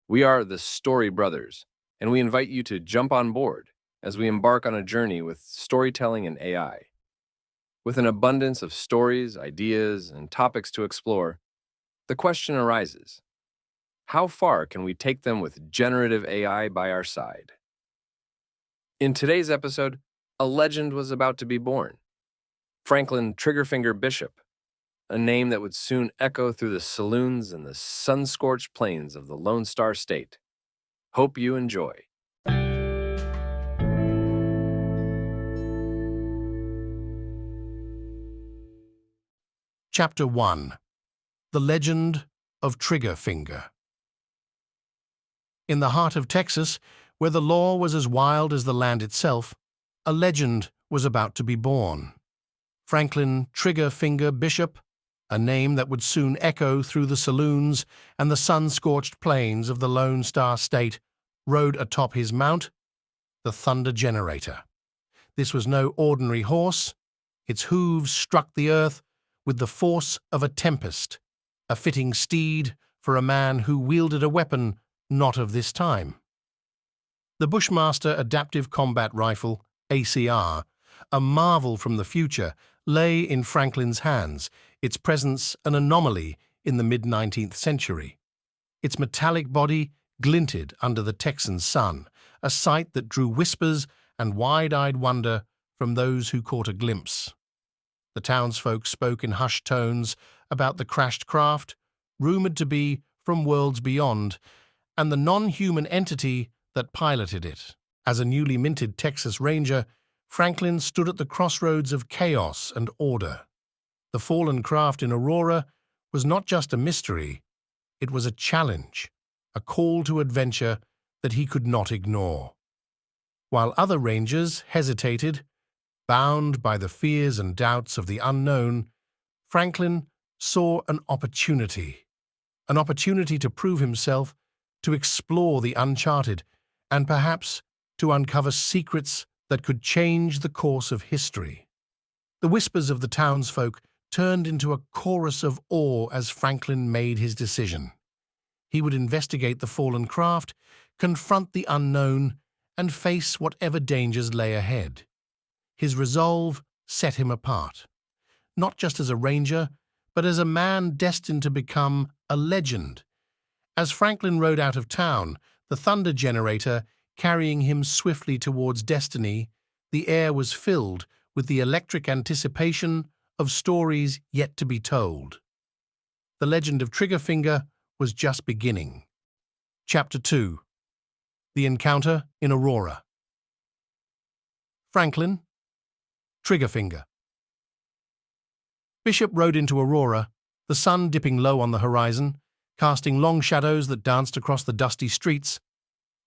We are the Story Brothers, and we invite you to jump on board as we embark on a journey with storytelling and AI. With an abundance of stories, ideas, and topics to explore, the question arises, how far can we take them with generative AI by our side? In today's episode, a legend was about to be born. Franklin Triggerfinger Bishop, a name that would soon echo through the saloons and the sun-scorched plains of the Lone Star State. Hope you enjoy. Chapter 1. The Legend of Triggerfinger. In the heart of Texas, where the law was as wild as the land itself, a legend was about to be born. Franklin Triggerfinger Bishop, a name that would soon echo through the saloons and the sun-scorched plains of the Lone Star State, rode atop his mount, the Thunder Generator. This was no ordinary horse. Its hooves struck the earth with the force of a tempest, a fitting steed for a man who wielded a weapon not of this time. The Bushmaster Adaptive Combat Rifle, ACR, a marvel from the future, lay in Franklin's hands, its presence an anomaly in the mid-19th century. Its metallic body glinted under the Texan sun, a sight that drew whispers and wide-eyed wonder from those who caught a glimpse. The townsfolk spoke in hushed tones about the crashed craft, rumored to be from worlds beyond, and the non-human entity that piloted it. As a newly minted Texas Ranger, Franklin stood at the crossroads of chaos and order. The fallen craft in Aurora was not just a mystery, it was a challenge, a call to adventure that he could not ignore. While other Rangers hesitated, bound by the fears and doubts of the unknown, Franklin saw an opportunity to prove himself, to explore the uncharted, and perhaps to uncover secrets that could change the course of history. The whispers of the townsfolk turned into a chorus of awe as Franklin made his decision. He would investigate the fallen craft, confront the unknown, and face whatever dangers lay ahead. His resolve set him apart, not just as a ranger, but as a man destined to become a legend. As Franklin rode out of town, the Thunder Generator carrying him swiftly towards destiny, the air was filled with the electric anticipation of stories yet to be told. The legend of Triggerfinger was just beginning. Chapter 2. The Encounter in Aurora. Franklin Triggerfinger. Bishop rode into Aurora, the sun dipping low on the horizon, casting long shadows that danced across the dusty streets.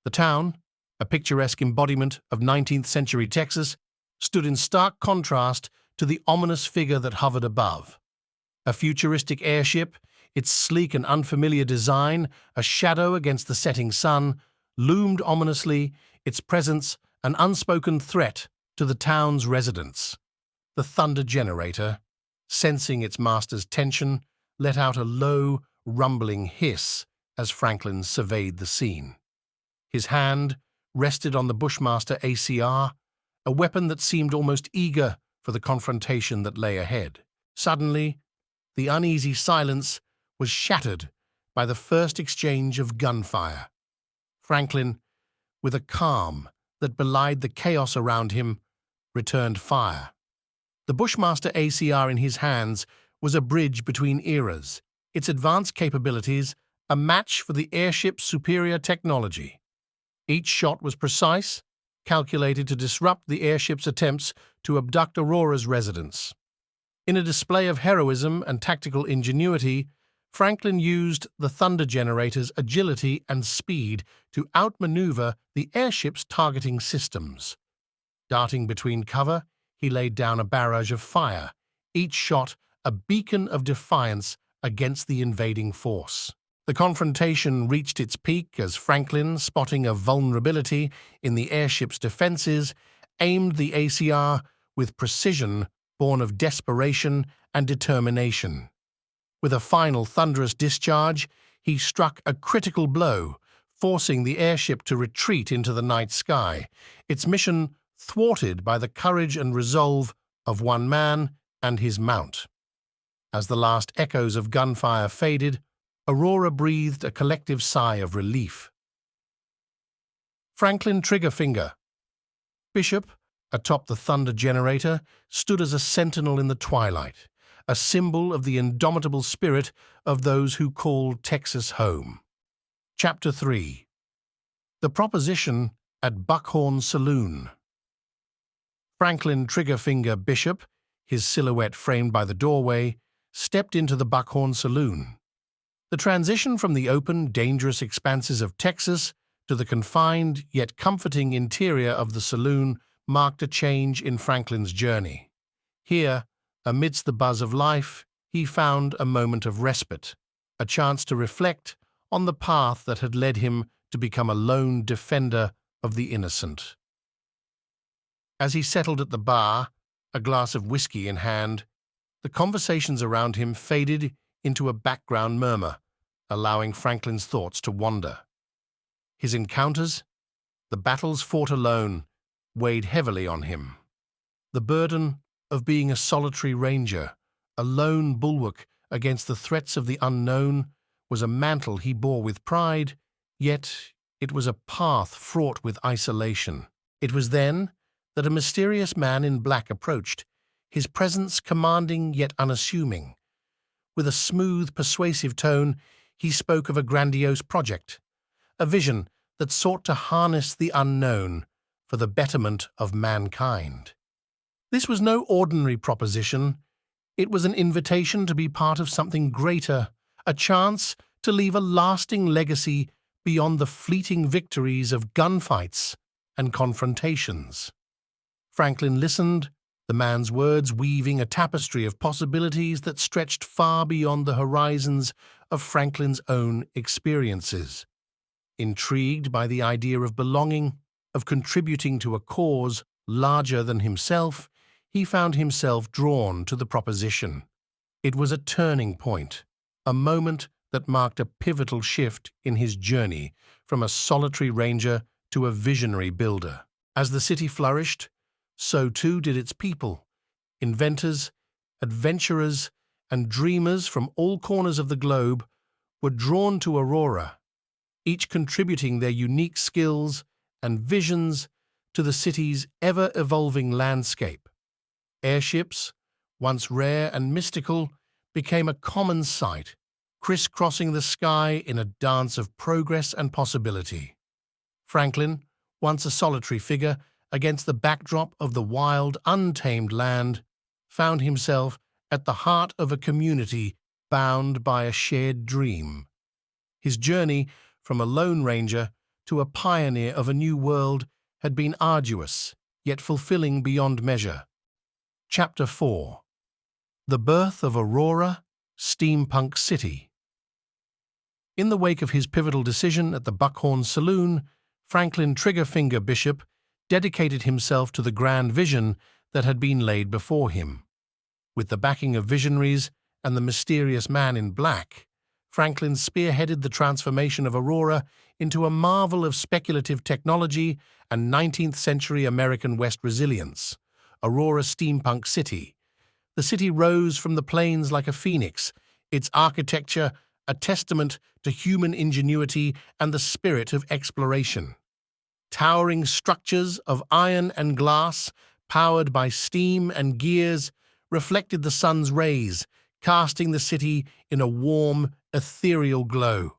The town, a picturesque embodiment of 19th century Texas, stood in stark contrast to the ominous figure that hovered above. A futuristic airship, its sleek and unfamiliar design a shadow against the setting sun, loomed ominously, its presence an unspoken threat to the town's residents. The Thunder Generator, sensing its master's tension, let out a low, rumbling hiss as Franklin surveyed the scene. His hand rested on the Bushmaster ACR, a weapon that seemed almost eager for the confrontation that lay ahead. Suddenly, the uneasy silence was shattered by the first exchange of gunfire. Franklin, with a calm that belied the chaos around him, returned fire. The Bushmaster ACR in his hands was a bridge between eras, its advanced capabilities a match for the airship's superior technology. Each shot was precise, calculated to disrupt the airship's attempts to abduct Aurora's residents. In a display of heroism and tactical ingenuity, Franklin used the Thunder Generator's agility and speed to outmaneuver the airship's targeting systems. Darting between cover, he laid down a barrage of fire, each shot a beacon of defiance against the invading force. The confrontation reached its peak as Franklin, spotting a vulnerability in the airship's defenses, aimed the ACR with precision born of desperation and determination. With a final thunderous discharge, he struck a critical blow, forcing the airship to retreat into the night sky, its mission thwarted by the courage and resolve of one man and his mount. As the last echoes of gunfire faded, Aurora breathed a collective sigh of relief. Franklin Triggerfinger Bishop, atop the thunder generator, stood as a sentinel in the twilight, a symbol of the indomitable spirit of those who called Texas home. Chapter 3. The Proposition at Buckhorn Saloon. Franklin Triggerfinger Bishop, his silhouette framed by the doorway, stepped into the Buckhorn Saloon. The transition from the open, dangerous expanses of Texas to the confined yet comforting interior of the saloon marked a change in Franklin's journey. Here, amidst the buzz of life, he found a moment of respite, a chance to reflect on the path that had led him to become a lone defender of the innocent. As he settled at the bar, a glass of whiskey in hand, the conversations around him faded into a background murmur, allowing Franklin's thoughts to wander. His encounters, the battles fought alone, weighed heavily on him. The burden of being a solitary ranger, a lone bulwark against the threats of the unknown, was a mantle he bore with pride, yet it was a path fraught with isolation. It was then that a mysterious man in black approached, his presence commanding yet unassuming. With a smooth, persuasive tone, he spoke of a grandiose project, a vision that sought to harness the unknown for the betterment of mankind. This was no ordinary proposition. It was an invitation to be part of something greater, a chance to leave a lasting legacy beyond the fleeting victories of gunfights and confrontations. Franklin listened, the man's words weaving a tapestry of possibilities that stretched far beyond the horizons of Franklin's own experiences. Intrigued by the idea of belonging, of contributing to a cause larger than himself, he found himself drawn to the proposition. It was a turning point, a moment that marked a pivotal shift in his journey from a solitary ranger to a visionary builder. As the city flourished, so too did its people. Inventors, adventurers, and dreamers from all corners of the globe were drawn to Aurora, each contributing their unique skills and visions to the city's ever-evolving landscape. Airships, once rare and mystical, became a common sight, crisscrossing the sky in a dance of progress and possibility. Franklin, once a solitary figure against the backdrop of the wild, untamed land, found himself at the heart of a community bound by a shared dream. His journey from a lone ranger to a pioneer of a new world had been arduous, yet fulfilling beyond measure. Chapter 4. The Birth of Aurora, Steampunk City. In the wake of his pivotal decision at the Buckhorn Saloon, Franklin Triggerfinger Bishop dedicated himself to the grand vision that had been laid before him. With the backing of visionaries and the mysterious man in black, Franklin spearheaded the transformation of Aurora into a marvel of speculative technology and 19th-century American West resilience. Aurora Steampunk City. The city rose from the plains like a phoenix, its architecture a testament to human ingenuity and the spirit of exploration. Towering structures of iron and glass, powered by steam and gears, reflected the sun's rays, casting the city in a warm, ethereal glow.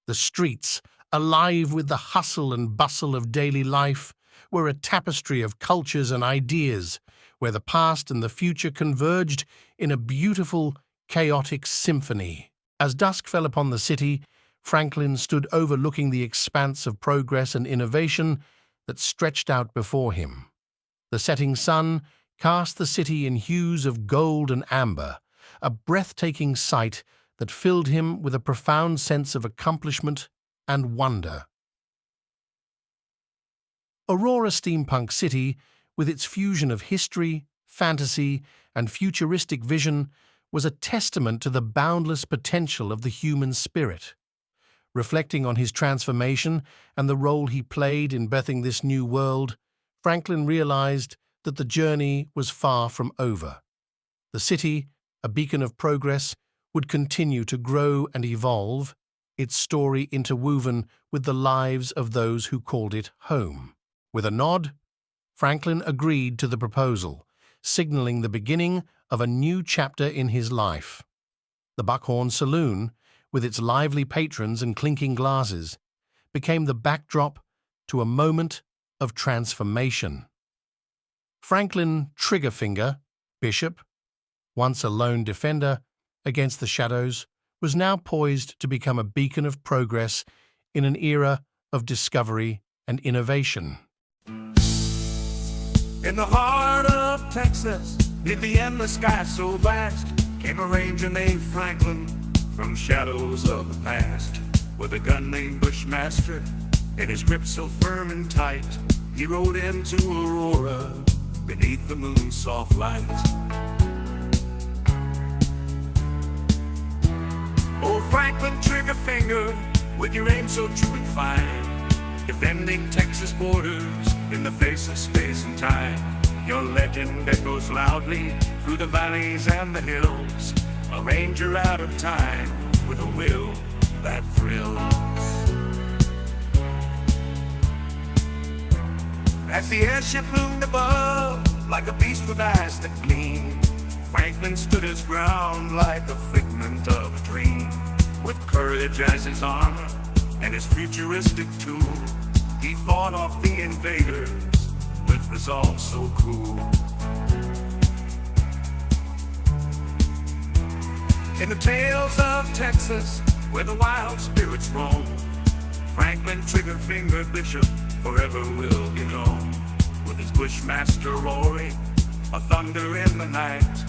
The streets, alive with the hustle and bustle of daily life, were a tapestry of cultures and ideas, where the past and the future converged in a beautiful, chaotic symphony. As dusk fell upon the city, Franklin stood overlooking the expanse of progress and innovation that stretched out before him. The setting sun cast the city in hues of gold and amber, a breathtaking sight that filled him with a profound sense of accomplishment and wonder. Aurora Steampunk City, with its fusion of history, fantasy, and futuristic vision, was a testament to the boundless potential of the human spirit. Reflecting on his transformation and the role he played in birthing this new world, Franklin realized that the journey was far from over. The city, a beacon of progress, would continue to grow and evolve, its story interwoven with the lives of those who called it home. With a nod, Franklin agreed to the proposal, signaling the beginning of a new chapter in his life. The Buckhorn Saloon, with its lively patrons and clinking glasses, became the backdrop to a moment of transformation. Franklin Triggerfinger, Bishop, once a lone defender against the shadows, was now poised to become a beacon of progress in an era of discovery and innovation. In the heart of Texas, neath the endless sky so vast, came a ranger named Franklin from the shadows of the past. With a gun named Bushmaster and his grip so firm and tight, he rode into Aurora beneath the moon's soft light. Oh, Franklin Triggerfinger, with your aim so true and fine, defending Texas borders in the face of space and time. Your legend echoes loudly through the valleys and the hills, a ranger out of time with a will that thrills. As the airship loomed above, like a beast with eyes that gleam, Franklin stood his ground like a figment of a dream. With courage as his armor and his futuristic tool, he fought off the invaders with resolve so cool. In the tales of Texas, where the wild spirits roam, Franklin Triggerfinger Bishop forever will be known. With his Bushmaster roaring, a thunder in the night,